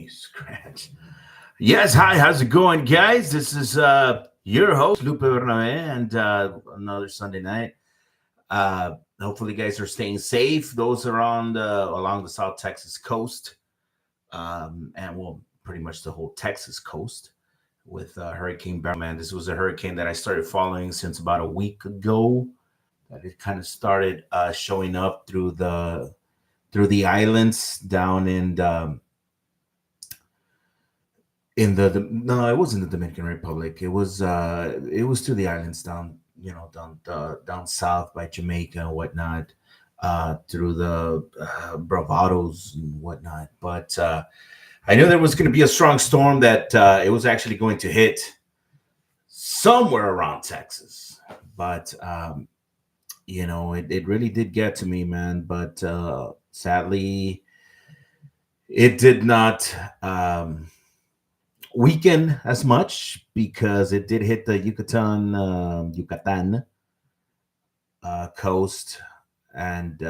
me scratch. Yes, hi, how's it going, guys? This is your host, Lupe Bernabe, and another Sunday night. Hopefully, you guys are staying safe. Those around along the South Texas coast, and well, pretty much the whole Texas coast with Hurricane Beryl. Man, this was a hurricane that I started following since about a week ago. That it kind of started showing up through the islands down in the no, it wasn't the Dominican Republic. It was through the islands down, down south by Jamaica and whatnot, through the bravados and whatnot. But I knew there was going to be a strong storm that it was actually going to hit somewhere around Texas. But it really did get to me, man. But sadly, it did not. Weaken as much because it did hit the Yucatan coast, and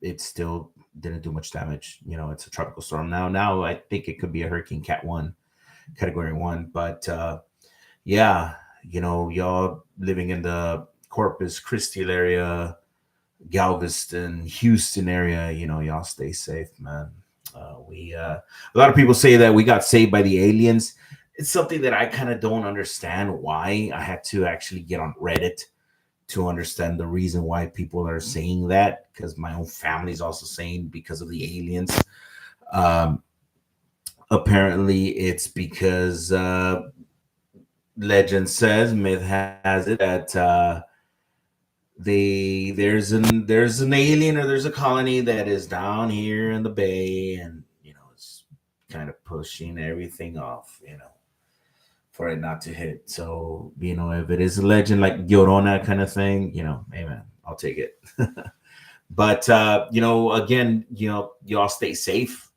it still didn't do much damage. It's a tropical storm now. Now I think it could be a Hurricane Cat 1, Category 1. But yeah, y'all living in the Corpus Christi area, Galveston, Houston area, y'all stay safe, man. We A lot of people say that we got saved by the aliens. It's something that I kind of don't understand why. I had to actually get on Reddit to understand the reason why people are saying that, because my own family is also saying because of the aliens. Um, Apparently, it's because legend says, myth has it that there's an alien or there's a colony that is down here in the bay, and it's kind of pushing everything off, for it not to hit. So if it is a legend like Llorona kind of thing, hey man, I'll take it. But again, y'all stay safe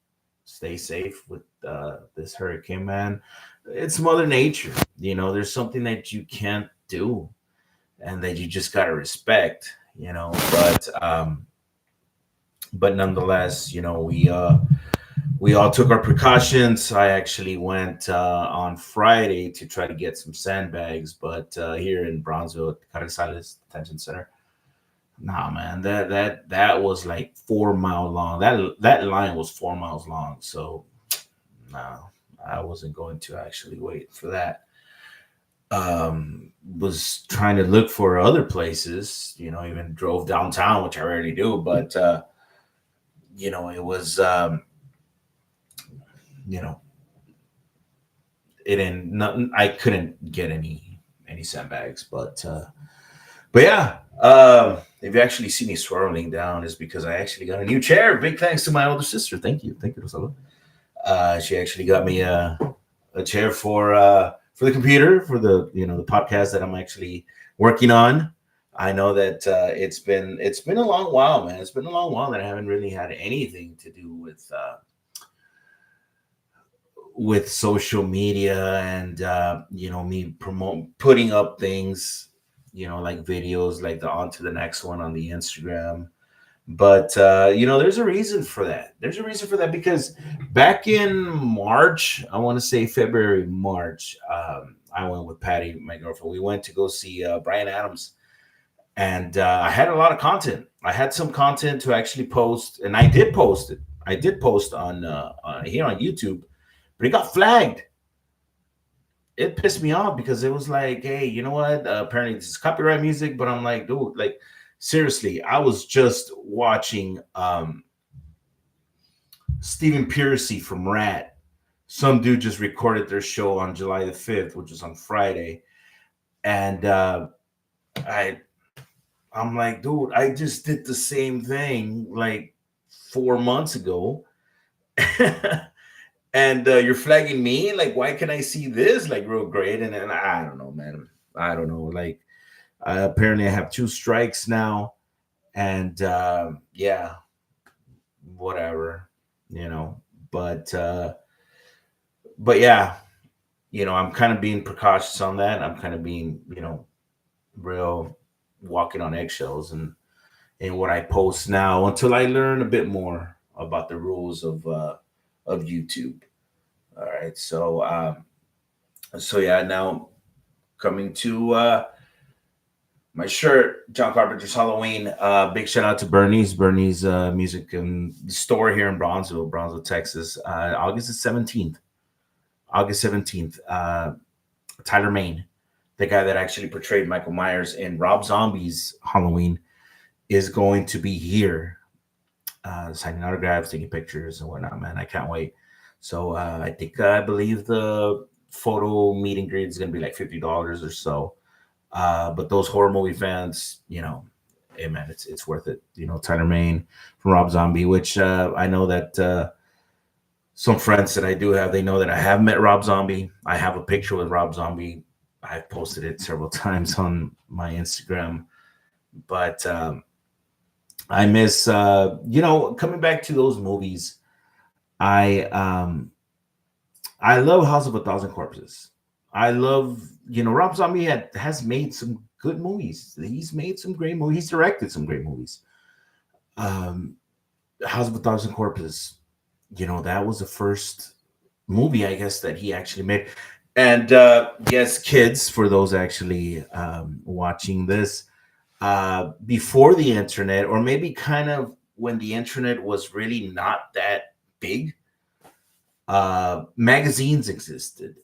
with this hurricane, man. It's Mother Nature. There's something that you can't do and that you just gotta respect, but nonetheless, we all took our precautions. I actually went on Friday to try to get some sandbags, but here in Bronzeville at Carrizales Detention Center, nah, man, that was like 4 mile long. That line was 4 miles long, so no, I wasn't going to actually wait for that. Was trying to look for other places, even drove downtown, which I rarely do, but it was you know it didn't nothing. I couldn't get any sandbags, but yeah. If you actually see me swirling down, is because I actually got a new chair. Big thanks to my older sister. Thank you, Rosella. She actually got me a chair for the computer, for the podcast that I'm actually working on. I know that it's been a long while, man. It's been a long while that I haven't really had anything to do with social media, and me putting up things, like videos, like the on to the next one on the Instagram. But there's a reason for that. There's a reason for that because back in March, I want to say February, March, I went with Patty, my girlfriend. We went to go see Brian Adams, and I had a lot of content. I had some content to actually post, and I did post it. I did post on here on YouTube, but it got flagged. It pissed me off because it was like, hey, you know what? Apparently this is copyright music, but I'm like, dude, like seriously, I was just watching Stephen Piercy from Rat. Some dude just recorded their show on July the 5th, which is on Friday, and I I'm like, dude, I just did the same thing like 4 months ago. And you're flagging me, like why can I see this like real great? And I don't know, man. I don't know, like apparently I have two strikes now, and yeah, whatever, you know. But yeah, I'm kind of being precautious on that. I'm kind of being, real walking on eggshells and in what I post now until I learn a bit more about the rules of of YouTube. All right, so yeah, now coming to my shirt, John Carpenter's Halloween. Big shout out to Bernie's music and store here in Bronzeville, Texas. August the 17th. August 17th. Tyler Main, the guy that actually portrayed Michael Myers in Rob Zombie's Halloween, is going to be here, signing autographs, taking pictures, and whatnot. Man, I can't wait. So I believe the photo meet and greet is going to be like $50 or so. But those horror movie fans, hey man, it's worth it. Tyler Main from Rob Zombie, which I know that some friends that I do have, they know that I have met Rob Zombie. I have a picture with Rob Zombie. I've posted it several times on my Instagram. But I miss, coming back to those movies. I love House of a Thousand Corpses. I love, Rob Zombie has made some good movies. He's made some great movies. He's directed some great movies. Um, House of a Thousand Corpses, that was the first movie, I guess, that he actually made. And yes, kids, for those actually watching this, before the internet, or maybe kind of when the internet was really not that big, magazines existed,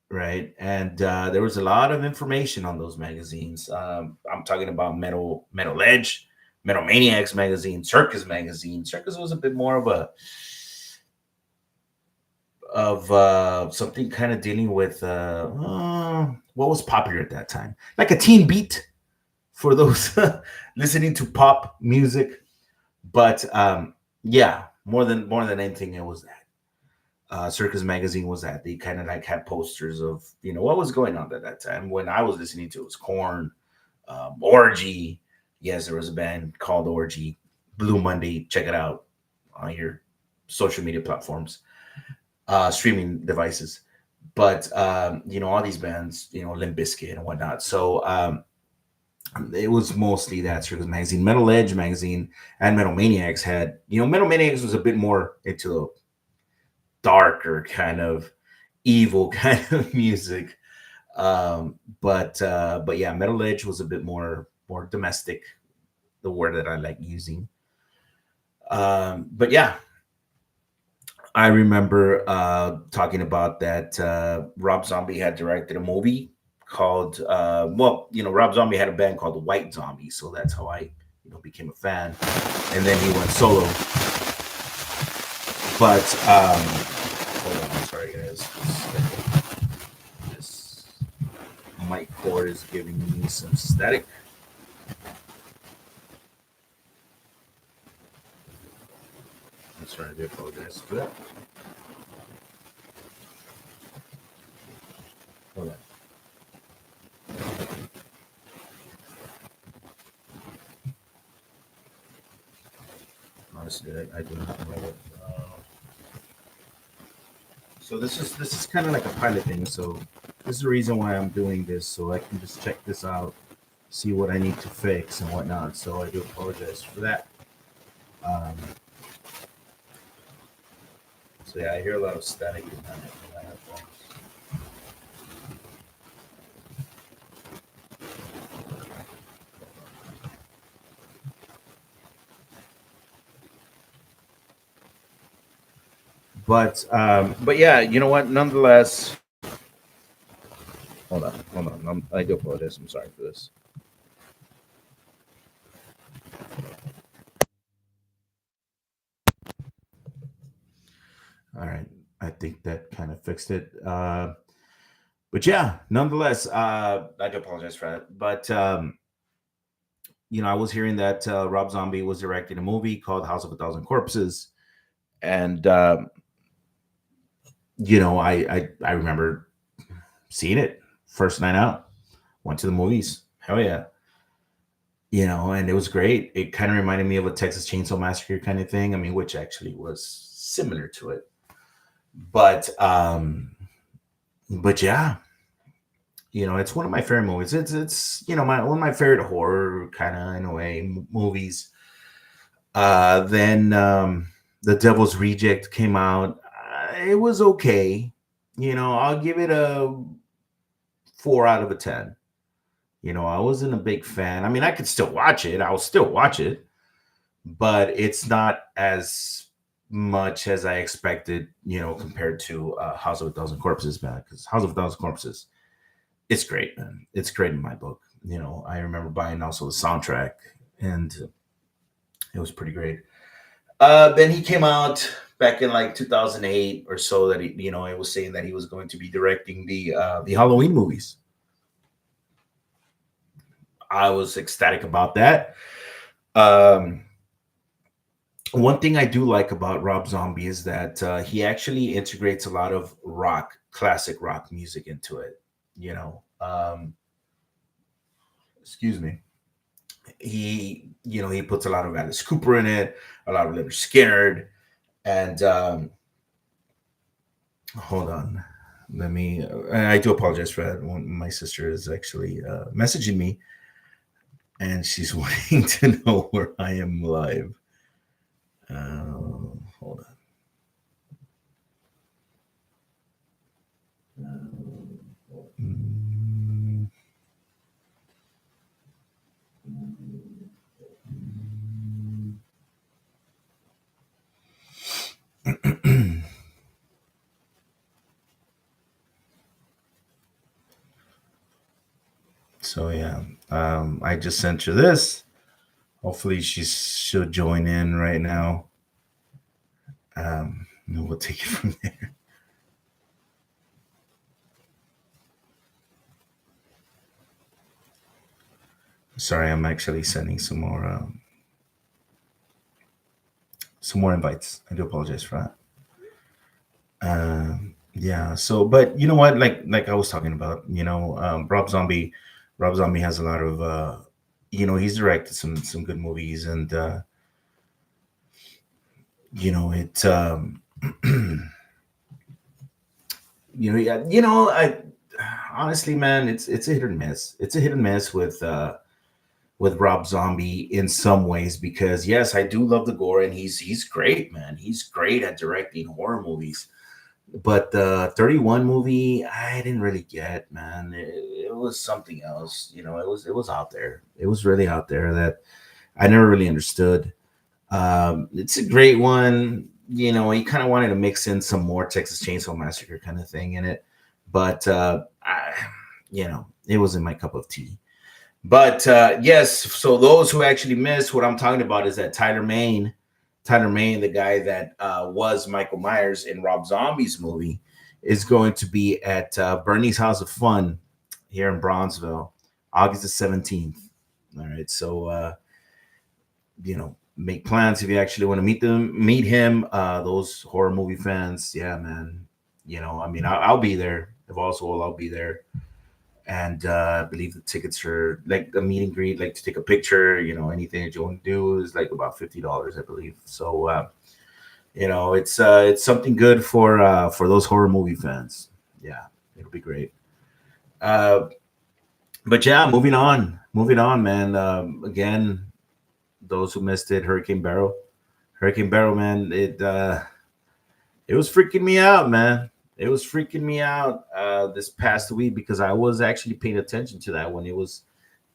right? And there was a lot of information on those magazines. I'm talking about Metal Edge, Metal Maniacs magazine, Circus magazine. Circus was a bit more of something kind of dealing with what was popular at that time, like a teen beat for those listening to pop music. But yeah, more than anything, it was that. Circus magazine was that they kind of like had posters of what was going on at that time. When I was listening to it was Corn, Orgy. Yes, there was a band called Orgy. Blue Monday. Check it out on your social media platforms, streaming devices. But all these bands, Limp Bizkit and whatnot. So it was mostly that Circus magazine. Metal Edge magazine and Metal Maniacs had, Metal Maniacs was a bit more into darker kind of evil kind of music. But yeah, Metal Edge was a bit more domestic, the word that I like using. But yeah, I remember talking about that. Rob Zombie had directed a movie called Rob Zombie had a band called the White Zombie, so that's how I became a fan. And then he went solo. But hold on, I'm sorry guys. This mic cord is giving me some static. I'm sorry, I do apologize for that. Hold on. Honestly, I do not know what. So this is kind of like a pilot thing. So this is the reason why I'm doing this, so I can just check this out, see what I need to fix and whatnot. So I do apologize for that. Um, so yeah, I hear a lot of static in my headphones. But yeah, you know what? Nonetheless, hold on. I do apologize. I'm sorry for this. All right, I think that kind of fixed it. But yeah, nonetheless, I do apologize for that. But I was hearing that Rob Zombie was directing a movie called House of a Thousand Corpses, and I remember seeing it first night out. Went to the movies. Hell yeah. And it was great. It kind of reminded me of a Texas Chainsaw Massacre kind of thing. I mean, which actually was similar to it. But yeah, it's one of my favorite movies. It's one of my favorite horror kind of in a way movies. Then The Devil's Reject came out. It was okay. I'll give it a 4 out of a 10. I wasn't a big fan. I mean, I could still watch it. I'll still watch it, but it's not as much as I expected, compared to House of a Thousand Corpses, man. Because House of a Thousand Corpses, it's great, man. It's great in my book. I remember buying also the soundtrack, and it was pretty great. Then he came out back in like 2008 or so that it was saying that he was going to be directing the Halloween movies. I was ecstatic about that. Um, One thing I do like about Rob Zombie is that he actually integrates a lot of classic rock music into it. Excuse me. He puts a lot of Alice Cooper in it, a lot of Leonard Skinner, and hold on. Let me. I do apologize for that. My sister is actually messaging me, and she's wanting to know where I am live. Hold on. Mm. So yeah, I just sent you this. Hopefully she'll join in right now. We'll take it from there. Sorry, I'm actually sending some more invites. I do apologize for that. Yeah. So, but you know what? Like I was talking about, Rob Zombie has a lot of, he's directed some good movies, and it, yeah, I honestly, man, it's a hit or miss. It's a hit and miss with Rob Zombie in some ways, because yes, I do love the gore, and he's great, man. He's great at directing horror movies. But the 31 movie, I didn't really get, man. It was something else. It was out there. It was really out there that I never really understood. It's a great one. He kind of wanted to mix in some more Texas Chainsaw Massacre kind of thing in it, but it wasn't my cup of tea. But yes, so those who actually missed, what I'm talking about is that Tyler Mane, the guy that was Michael Myers in Rob Zombie's movie, is going to be at Bernie's House of Fun here in Bronzeville, August the 17th. All right, so make plans if you actually want to meet him. Those horror movie fans, yeah, man. I mean, I'll be there. If also, I'll be there, and I believe the tickets are like a meet and greet, like to take a picture. Anything that you want to do is like about $50, I believe. So it's something good for those horror movie fans. Yeah, it'll be great. Uh, but yeah, moving on, man. Again, those who missed it, Hurricane Barrel, man. It was freaking me out, man. It was freaking me out this past week, because I was actually paying attention to that when it was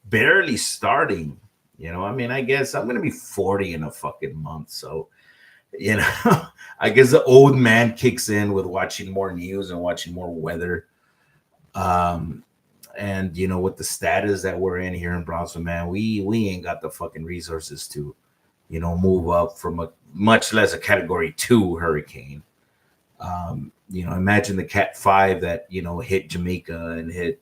barely starting. I mean, I guess I'm gonna be 40 in a fucking month, so you know, I guess the old man kicks in with watching more news and watching more weather. Um, and with the status that we're in here in Brownsville, man, we ain't got the fucking resources to, move up from a much less a Category 2 hurricane. Imagine the Cat 5 that hit Jamaica and hit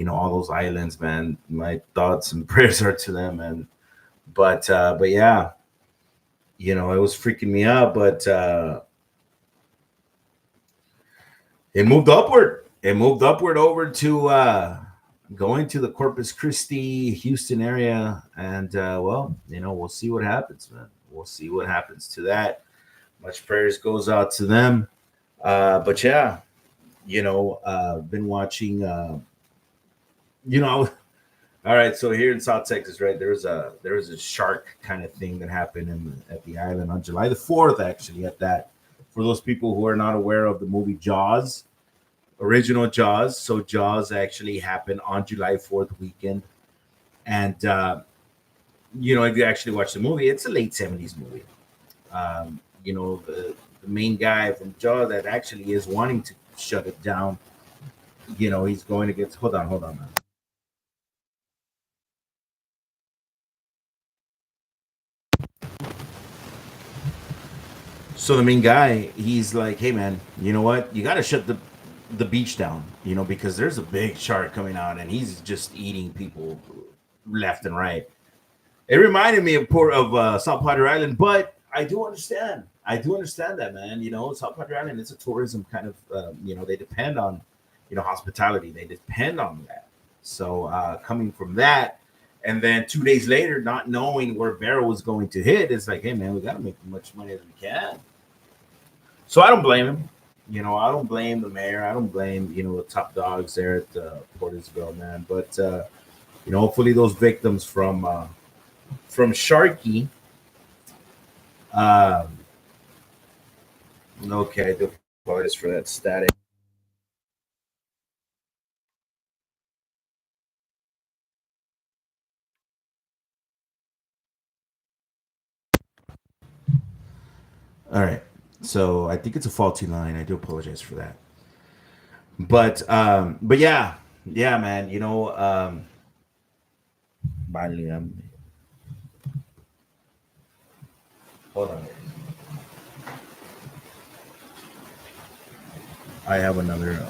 all those islands, man. My thoughts and prayers are to them, and but yeah, it was freaking me out, but it moved upward. It moved upward over to going to the Corpus Christi, Houston area, and well, we'll see what happens, man. We'll see what happens to that. Much prayers goes out to them. But yeah, been watching. You know, All right, so here in South Texas, right, there was a shark kind of thing that happened at the island on July the 4th, actually. At that, for those people who are not aware of the movie Jaws, original Jaws, so Jaws actually happened on July 4th weekend, and if you actually watch the movie, it's a late 70s movie. The main guy from Jaws that actually is wanting to shut it down. He's going against. Hold on, man. So the main guy, he's like, "Hey man, you know what? You got to shut the beach down, because there's a big shark coming out, and he's just eating people left and right." It reminded me of South Padre Island, but I do understand. I do understand that, man. South Padre Island is a tourism kind of. They depend on, hospitality. They depend on that. So coming from that, and then 2 days later, not knowing where Barrow was going to hit, it's like, hey man, we got to make as much money as we can. So I don't blame him. I don't blame the mayor. I don't blame the top dogs there at Portisville, man. But hopefully those victims from Sharky. Um, okay, I do apologize for that static. All right, so I think it's a faulty line. I do apologize for that. But yeah, yeah, man. Finally, hold on. I have another.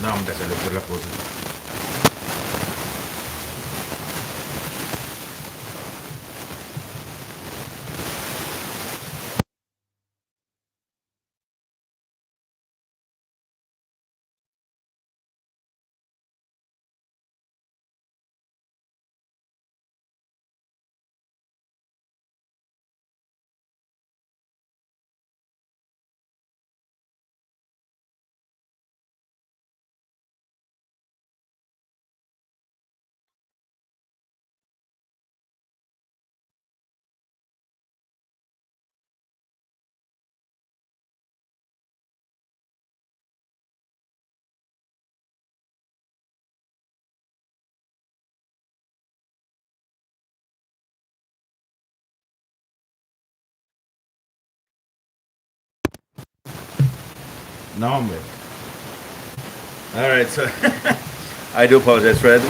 No, hombre, se le fue la cosa. No, hombre. All right, so I do apologize for that.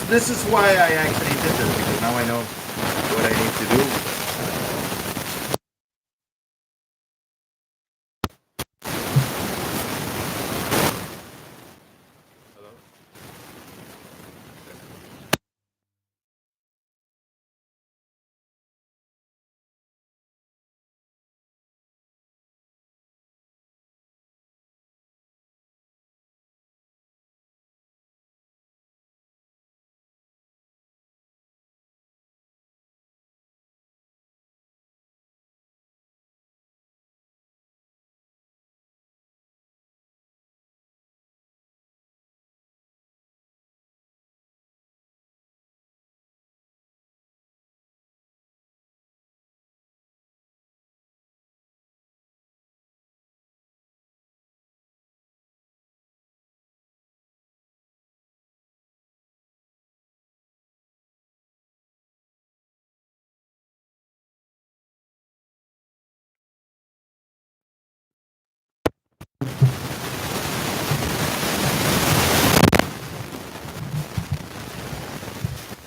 This is why I actually did this, because now I know what I need to do.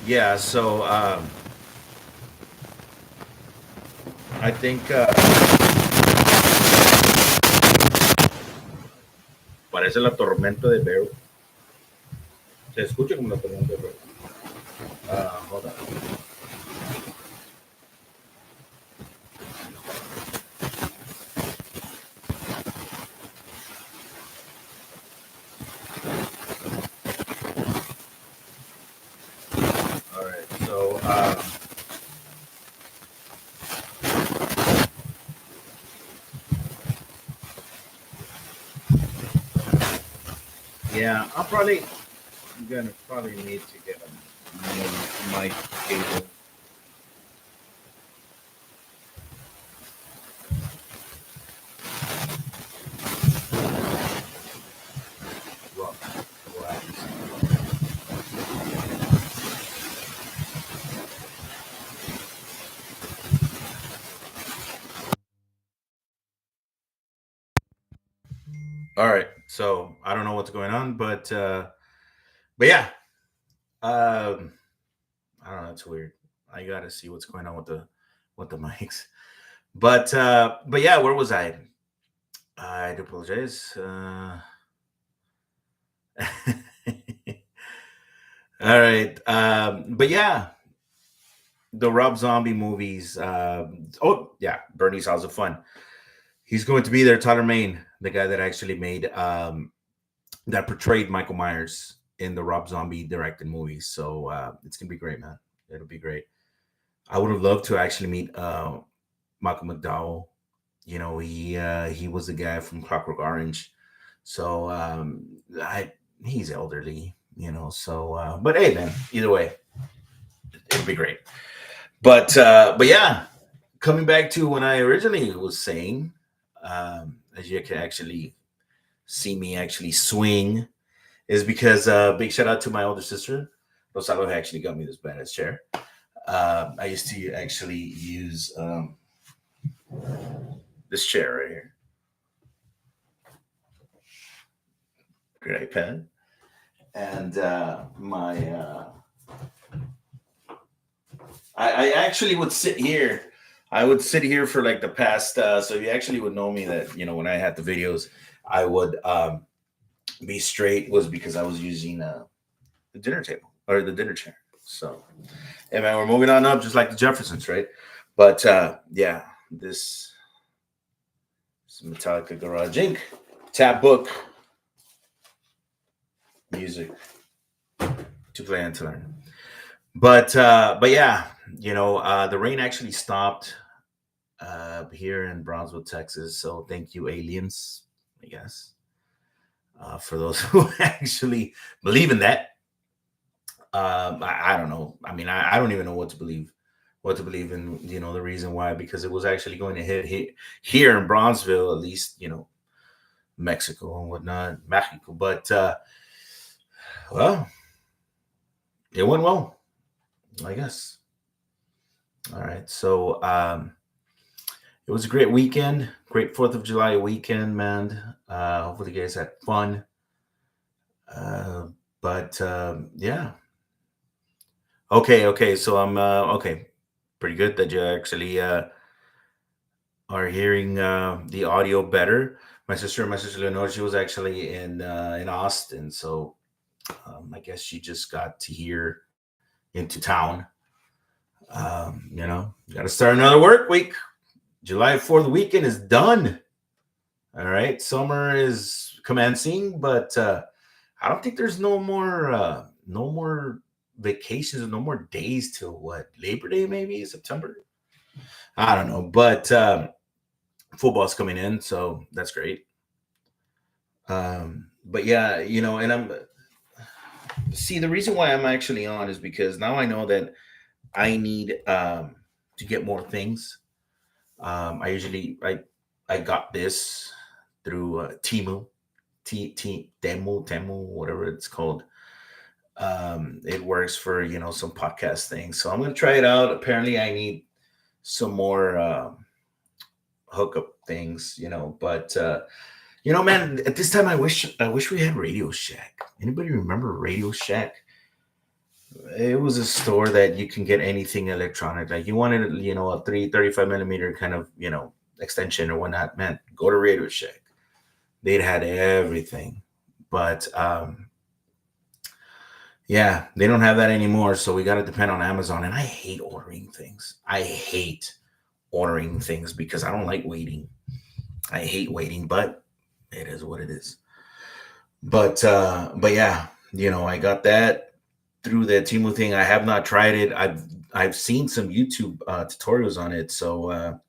Yeah, so I think parece la tormenta de Bear. Se escucha como la tormenta de Bear. Hold on. Yeah, I'm gonna probably need to get a new mic cable. Well, well, all right. So I don't know what's going on, but yeah. Um, I don't know. It's weird. I gotta see what's going on with the mics. But yeah, where was I? I do apologize. All right. But yeah, the Rob Zombie movies. Oh yeah, Bernie's House of Fun. He's going to be there. Tyler Maine, the guy that actually made that portrayed Michael Myers in the Rob Zombie directed movies. So it's gonna be great, man. It'll be great. I would have loved to actually meet Michael McDowell. You know, he was the guy from Clockwork Orange. So I he's elderly, you know. So but hey, man, either way, it'll be great. But yeah, coming back to when I originally was saying, as you can actually see me actually swing, is because big shout out to my older sister. Rosalba actually got me this badass chair. I used to actually use this chair right here, great iPad, and I actually would sit here. I would sit here for like the past. So you actually would know me that when I had the videos, I would be straight was because I was using the dinner table or the dinner chair. So, hey man, we're moving on up just like the Jeffersons, right? But yeah, this Metallica Garage Inc. Tab book music to play and to learn. But yeah, the rain actually stopped here in Brownsville, Texas. So thank you, aliens, I guess, for those who actually believe in that. I don't know. I mean, I don't even know what to believe in. The reason why, because it was actually going to hit here in Bronzeville, at least, Mexico and whatnot, Mexico. But well, it went well, I guess. All right. So it was a great weekend, great 4th of July weekend, man. Hopefully, you guys had fun. Uh, but yeah. Okay. So I'm okay. Pretty good that you actually are hearing the audio better. My sister Lenore, she was actually in Austin, so I guess she just got to hear into town. Got to start another work week. July 4th weekend is done. All right, summer is commencing, but I don't think there's no more vacations or no more days till what, Labor Day, maybe September. I don't know, but football's coming in, so that's great. But yeah, and I'm see the reason why I'm actually on is because now I know that I need to get more things. I got this through Timu, Temu, whatever it's called. It works for some podcast things, so I'm gonna try it out. Apparently, I need some more hookup things, but man, at this time, I wish we had Radio Shack. Anybody remember Radio Shack? It was a store that you can get anything electronic. Like you wanted, a 35 millimeter kind of, extension or whatnot. Man, go to Radio Shack. They'd had everything, but yeah, they don't have that anymore. So we got to depend on Amazon. And I hate ordering things. I hate ordering things because I don't like waiting. I hate waiting, but it is what it is. But yeah, I got that through the Timu thing. I have not tried it. I've seen some YouTube tutorials on it. So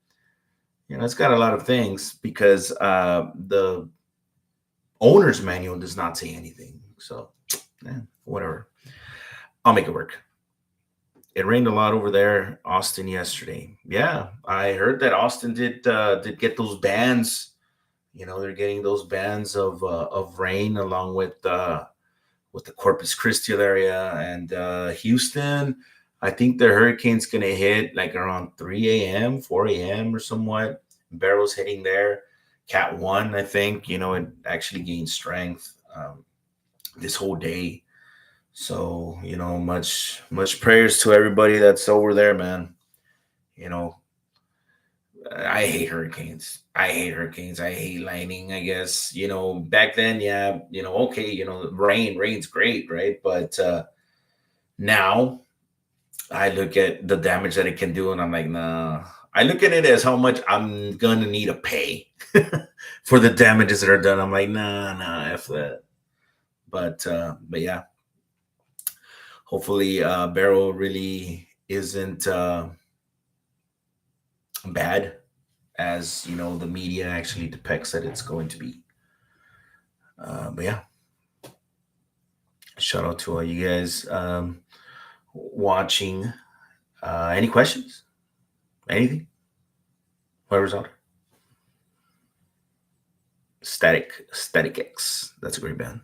it's got a lot of things because the owner's manual does not say anything. So, whatever. I'll make it work. It rained a lot over there, Austin, yesterday. Yeah, I heard that Austin did get those bans. You know, they're getting those bans of rain along with the Corpus Christi area and Houston. I think the hurricane's gonna hit like around 3 a.m., 4 a.m. or somewhat. Barrel's hitting there. Cat one, I think. You know, it actually gained strength this whole day. So, you know, much prayers to everybody that's over there, man. You know, I hate hurricanes. I hate hurricanes. I hate lightning, I guess. You know, back then, yeah, you know, okay, you know, rain's great, right? But now I look at the damage that it can do and I'm like, nah. I look at it as how much I'm gonna need to pay for the damages that are done. I'm like, nah, F that. But yeah, hopefully Barrel really isn't bad as you know the media actually depicts that it's going to be. But yeah, shout out to all you guys watching. Any questions? Anything? Whoever's on. Static X. That's a great band.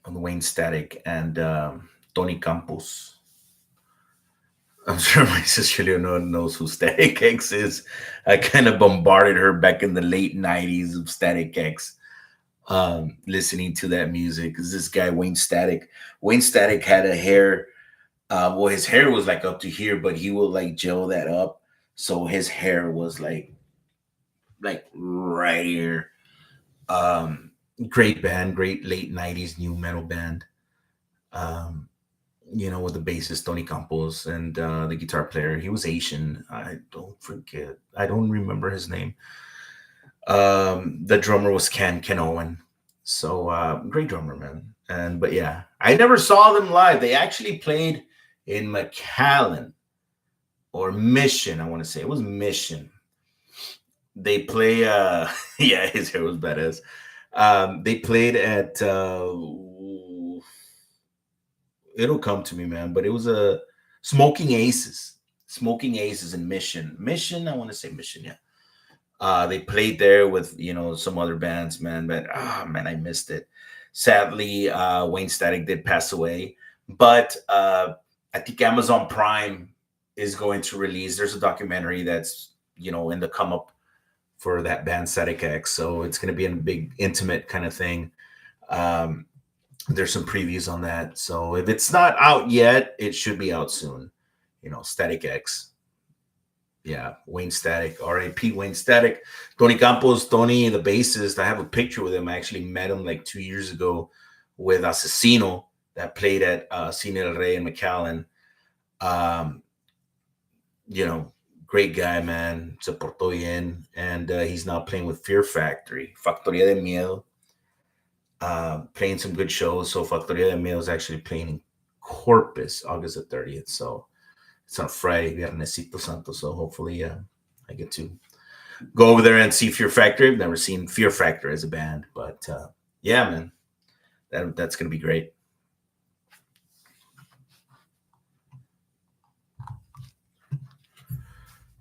On the Wayne Static and Tony Campos. I'm sure my sister Leonora knows who Static X is. I kind of bombarded her back in the late 90s of Static X, listening to that music. Because this guy, Wayne Static had a hair. Well, his hair was like up to here, but he would like gel that up. So his hair was like right here. Um, Great band, great late 90s new metal band. Um, you know, with the bassist Tony Campos and the guitar player. He was Asian. I don't forget. I don't remember his name. The drummer was Ken Owen. So great drummer, man. And but yeah, I never saw them live. They actually played in McAllen or Mission. I want to say it was Mission. They play. Yeah, his hair was badass. They played at. It'll come to me, man. But it was a Smoking Aces. Smoking Aces in Mission. Mission. I want to say Mission. Yeah. They played there with you know some other bands, man. But man, I missed it. Sadly, Wayne Static did pass away. But I think Amazon Prime is going to release. There's a documentary that's you know in the come up for that band Static X. So it's going to be a big intimate kind of thing. Um, there's some previews on that. So if it's not out yet, it should be out soon. You know, Static X. Yeah, Wayne Static, R.I.P. Wayne Static. Tony Campos, Tony, the bassist. I have a picture with him. I actually met him like 2 years ago with Asesino that played at Cine El Rey in McAllen. Um, you know, great guy, man. Se portó bien. And he's now playing with Fear Factory, Factoría de Miedo. Playing some good shows. So Factoría de Miedo is actually playing in Corpus, August the 30th. So it's on Friday, Viernesito Santo. So hopefully I get to go over there and see Fear Factory. I've never seen Fear Factory as a band. But yeah, man, that's going to be great.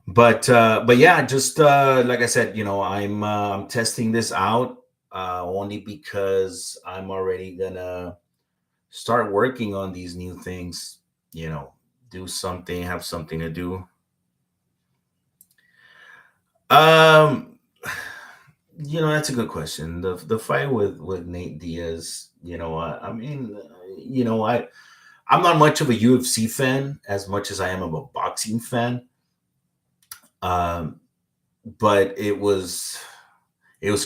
But yeah, just like I said, you know, I'm testing this out only because I'm already gonna start working on these new things. You know, do something, have something to do. Um, you know, that's a good question. The fight with Nate Diaz. You know, I mean, you know, I'm not much of a UFC fan as much as I am of a boxing fan. Um, but it was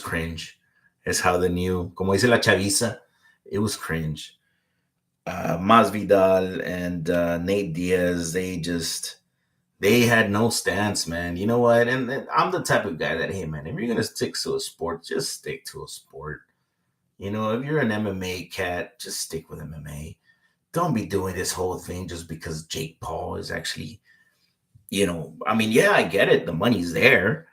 cringe. Is how the new, como dice la chaviza, it was cringe. Masvidal and Nate Diaz, they had no stance, man. You know what? And I'm the type of guy that, hey, man, if you're gonna stick to a sport, just stick to a sport. You know, if you're an MMA cat, just stick with MMA. Don't be doing this whole thing just because Jake Paul is actually, you know, I mean, yeah, I get it. The money's there,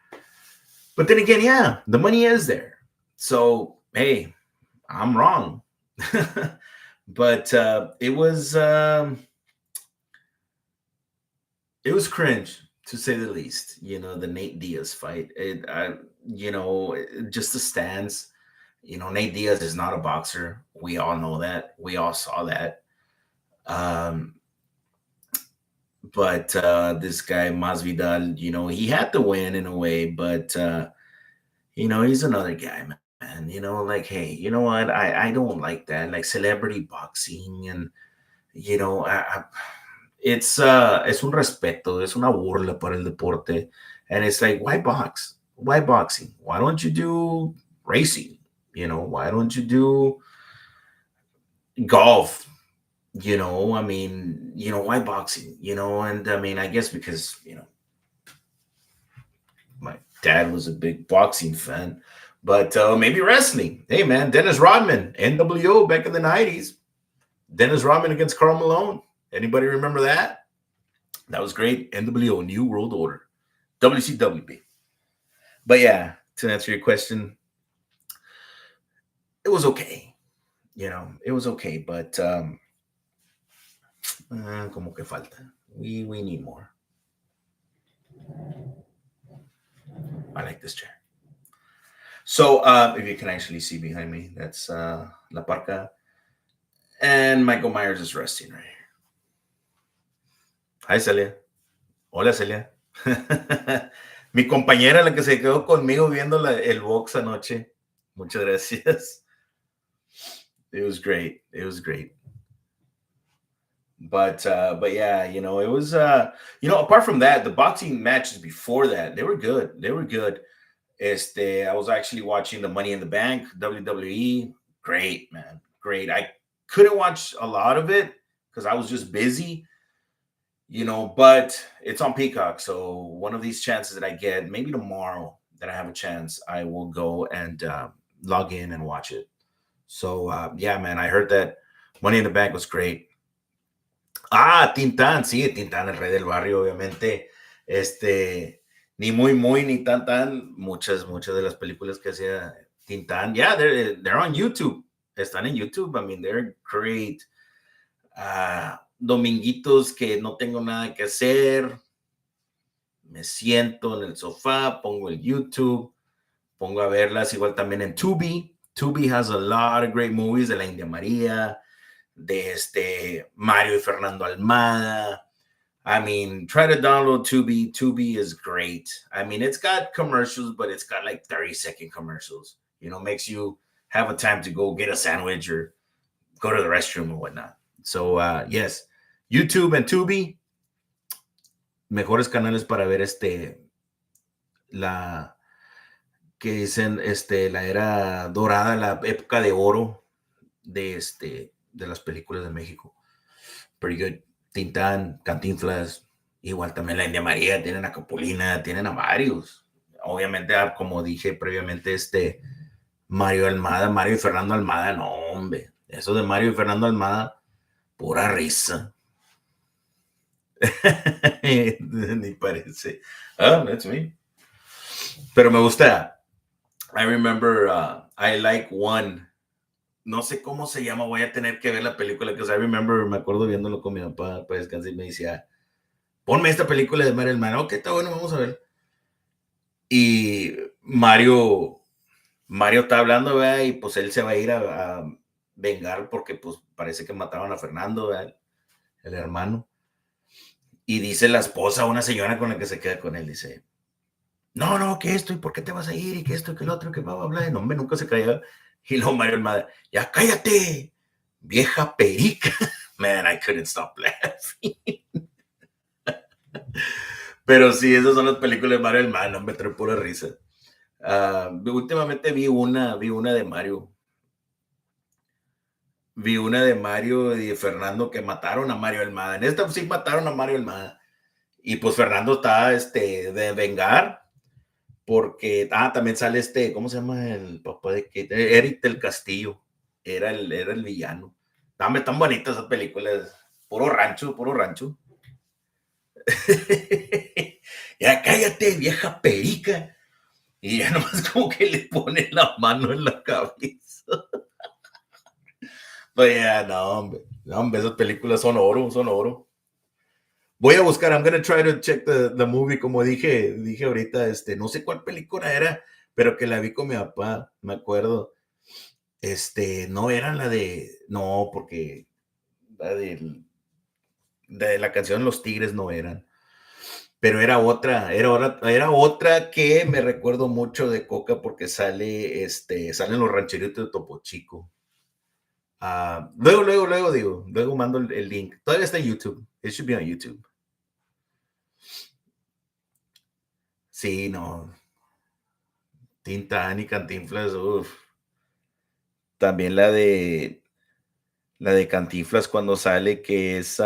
But then again, yeah, the money is there. So hey, I'm wrong. But it was cringe to say the least. The Nate Diaz fight. Just the stance. Nate Diaz is not a boxer. We all know that. We all saw that. Um, but this guy Masvidal, he had to win in a way, but he's another guy, man. Like, hey, you know what? I don't like that, like celebrity boxing, and es un respeto, es una burla para el deporte, and it's like, why box? Why boxing? Why don't you do racing? Why don't you do golf? I mean, why boxing? And I mean, I guess because my dad was a big boxing fan, but maybe wrestling. Hey, man, Dennis Rodman, NWO back in the 90s. Dennis Rodman against Karl Malone. Anybody remember that? That was great. NWO, New World Order, WCWB. But yeah, to answer your question, it was okay. It was okay, but como que falta. We need more. I like this chair. So if you can actually see behind me, that's La Parca. And Michael Myers is resting right here. Hi, Celia. Hola, Celia. Mi compañera, la que se quedó conmigo viendo el box anoche. Muchas gracias. It was great. It was great. But yeah, it was apart from that, the boxing matches before that, they were good. They were good. I was actually watching the Money in the Bank, WWE. Great, man. Great. I couldn't watch a lot of it because I was just busy, but it's on Peacock. So one of these chances that I get, maybe tomorrow that I have a chance, I will go and log in and watch it. So yeah, man, I heard that Money in the Bank was great. Ah, Tintán, sí, Tintán, el rey del barrio, obviamente. Ni muy, muy, ni tan, tan. Muchas de las películas que hacía Tintán. Yeah, they're on YouTube. Están en YouTube. I mean, they're great. Dominguitos que no tengo nada que hacer. Me siento en el sofá, pongo el YouTube, pongo a verlas. Igual también en Tubi. Tubi has a lot of great movies de la India María, de Mario y Fernando Almada. I mean, try to download Tubi. Tubi is great. I mean, it's got commercials, but it's got like 30-second commercials. Makes you have a time to go get a sandwich or go to the restroom or whatnot. So, yes, YouTube and Tubi, mejores canales para ver la que dicen la era dorada, la época de oro de las películas de México. Pretty good. Tintán, Cantinflas, igual también la India María, tienen a Capulina, tienen a varios. Obviamente, como dije previamente, Mario y Fernando Almada, no, hombre. Eso de Mario y Fernando Almada, pura risa. Ni parece. Oh, that's me. Pero me gusta. I remember, I like one. No sé cómo se llama, voy a tener que ver la película, que I remember, me acuerdo viéndolo con mi papá, pues casi me decía, ponme esta película de Mario Almada. Ok, está bueno, vamos a ver. Y Mario está hablando, ¿verdad? Y pues él se va a ir a vengar porque pues parece que mataron a Fernando, ¿verdad? El hermano. Y dice la esposa, una señora con la que se queda con él, dice, no, que esto, y por qué te vas a ir, y que esto, y que el otro, que bla, bla, bla. No, hombre, nunca se callaba. Y luego Mario Almada, ya cállate, vieja perica. Man, I couldn't stop laughing. Pero sí, esas son las películas de Mario Almada, no me trae pura risa. Últimamente vi una de Mario. Vi una de Mario y de Fernando que mataron a Mario Almada. En esta sí mataron a Mario Almada. Y pues Fernando está de vengar porque también sale ¿cómo se llama el papá de Kate? Eric del Castillo. Era el villano. Están bonitas esas películas. Puro rancho. Ya cállate, vieja perica. y ya nomás como que le pone la mano en la cabeza. Pero ya, no, hombre, esas películas son oro, son oro. Voy a buscar, I'm gonna try to check the movie, como dije ahorita, no sé cuál película era, pero que la vi con mi papá, me acuerdo. No era la de, no, porque la de la canción Los Tigres no eran, pero era otra que me recuerdo mucho de Coca porque salen los rancheritos de Topo Chico. Luego mando el link. Todavía está en YouTube. It should be on YouTube. Sí, no. Tintán y Cantinflas, uf. También la de Cantinflas cuando sale que es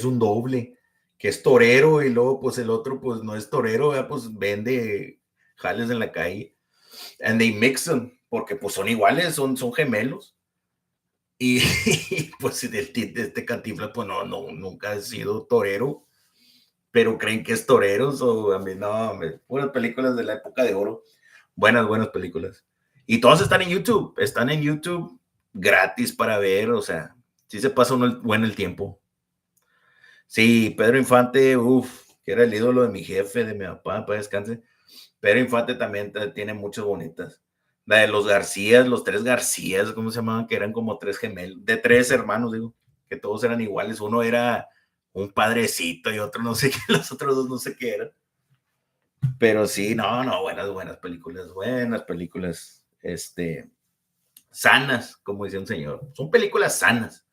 un doble, que es torero y luego pues el otro pues no es torero, ¿verdad? Pues vende jales en la calle. And they mix them, porque pues son iguales, son gemelos. Y, pues este Cantinflas pues no, nunca ha sido torero, pero creen que es torero, a mí no, puras películas de la época de oro, buenas películas. Y todas están en YouTube gratis para ver, o sea, sí se pasa uno bueno el tiempo. Sí, Pedro Infante, uff, que era el ídolo de mi jefe, de mi papá, para descanse. Pedro Infante también tiene muchas bonitas. La de los Garcías, los tres Garcías, ¿cómo se llamaban? Que eran como tres gemelos, de tres hermanos, digo, que todos eran iguales. Uno era un padrecito y otro no sé qué, los otros dos no sé qué eran. Pero sí, no, buenas películas, sanas, como decía un señor. Son películas sanas.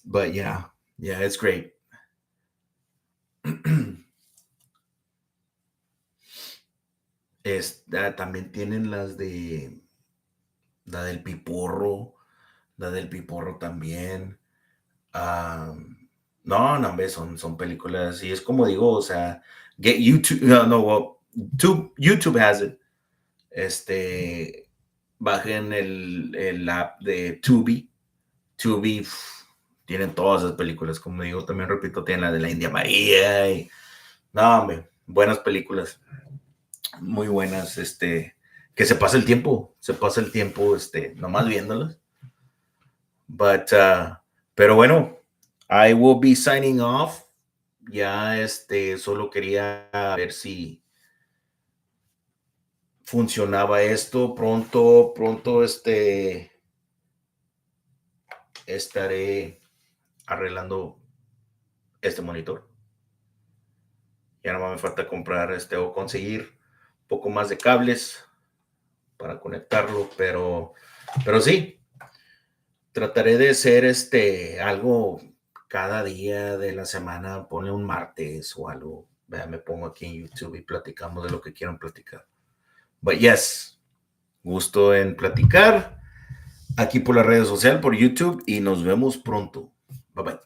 But yeah, it's great. También tienen la del Piporro también. No, hombre, son películas, y es como digo, o sea, get YouTube, YouTube has it. Bajen el app de Tubi. Tubi tienen todas esas películas, como digo, también repito, tienen la de la India María y, no, hombre, buenas películas, muy buenas, que se pasa el tiempo, nomás viéndolas. Pero bueno, I will be signing off. Ya, solo quería ver si funcionaba esto. Pronto, estaré arreglando este monitor. Ya no me falta comprar o conseguir un poco más de cables para conectarlo, pero sí, trataré de hacer algo cada día de la semana, ponle un martes o algo. Vea, me pongo aquí en YouTube y platicamos de lo que quieran platicar. But yes, gusto en platicar aquí por las redes sociales, por YouTube, y nos vemos pronto. Bye bye.